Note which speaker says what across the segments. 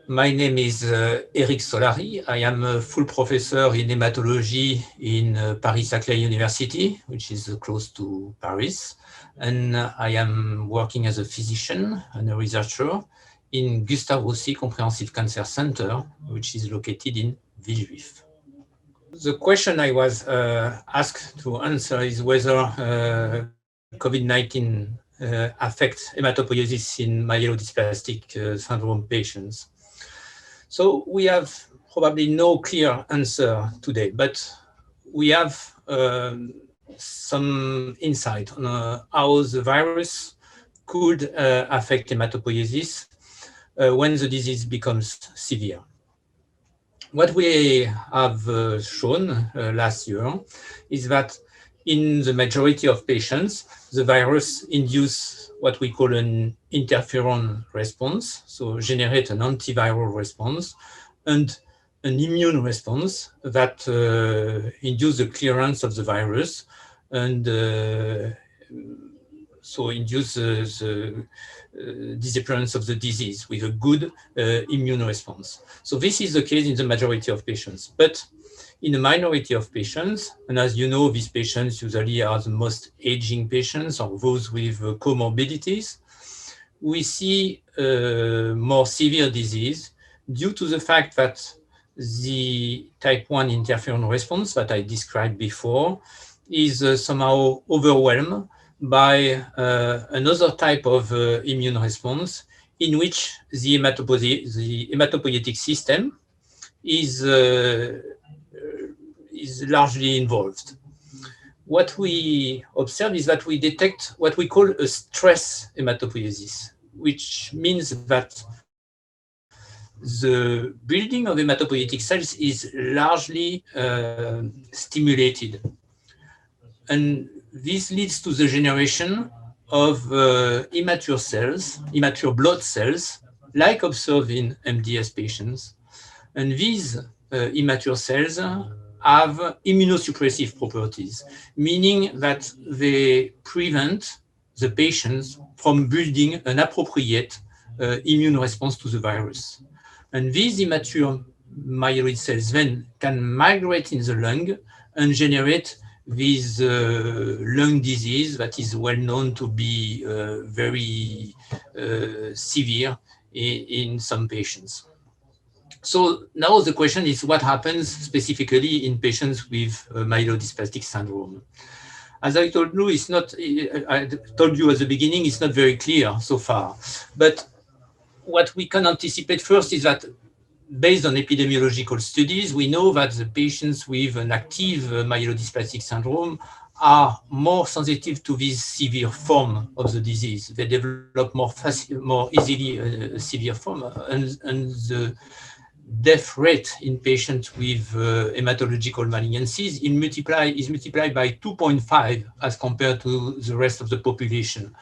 Speaker 1: My name is Eric Solari. I am a full professor in hematology in Paris-Saclay University, which is close to Paris. And I am working as a physician and a researcher in Gustave Roussy Comprehensive Cancer Center, which is located in Villejuif. The question I was asked to answer is whether COVID-19 affects hematopoiesis in myelodysplastic syndrome patients. So we have probably no clear answer today, but we have some insight on how the virus could affect hematopoiesis when the disease becomes severe. What we have shown last year is that in the majority of patients, the virus induces what we call an interferon response, so generate an antiviral response and an immune response that induce the clearance of the virus and so induce the disappearance of the disease with a good immune response. So this is the case in the majority of patients. But in a minority of patients, and as you know, these patients usually are the most aging patients or those with comorbidities, we see more severe disease due to the fact that the type 1 interferon response that I described before is somehow overwhelmed by another type of immune response in which the hematopoietic system is largely involved. What we observe is that we detect what we call a stress hematopoiesis, which means that the building of hematopoietic cells is largely stimulated. And this leads to the generation of immature cells, immature blood cells, like observed in MDS patients. And these immature cells have immunosuppressive properties, meaning that they prevent the patients from building an appropriate immune response to the virus. And these immature myeloid cells then can migrate in the lung and generate this lung disease that is well known to be very severe in some patients. So now the question is what happens specifically in patients with myelodysplastic syndrome. As I told you, I told you at the beginning, it's not very clear so far. But what we can anticipate first is that based on epidemiological studies, we know that the patients with an active myelodysplastic syndrome are more sensitive to this severe form of the disease. They develop more easily a severe form, and the death rate in patients with hematological malignancies is multiplied by 2.5 as compared to the rest of the population.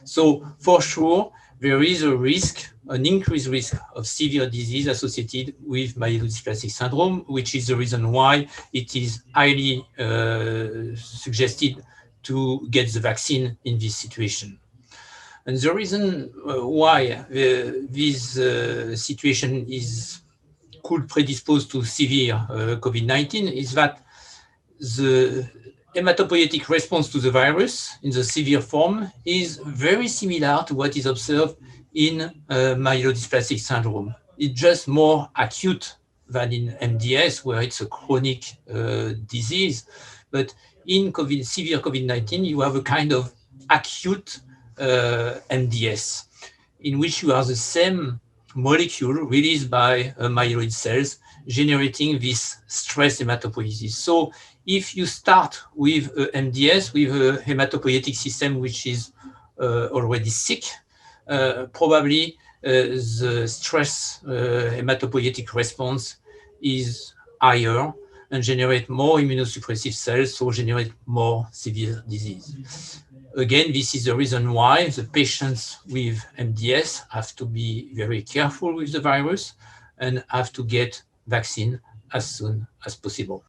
Speaker 1: So for sure, there is a risk, an increased risk of severe disease associated with myelodysplastic syndrome, which is the reason why it is highly suggested to get the vaccine in this situation. And the reason why this situation could predispose to severe COVID-19 is that the hematopoietic response to the virus in the severe form is very similar to what is observed in myelodysplastic syndrome. It's just more acute than in MDS, where it's a chronic disease. But in severe COVID-19, you have a kind of acute MDS, in which you have the same molecule released by myeloid cells generating this stress hematopoiesis. So if you start with MDS, with a hematopoietic system which is already sick, probably the stress hematopoietic response is higher and generate more immunosuppressive cells, so generate more severe disease. Again, this is the reason why the patients with MDS have to be very careful with the virus and have to get vaccine as soon as possible.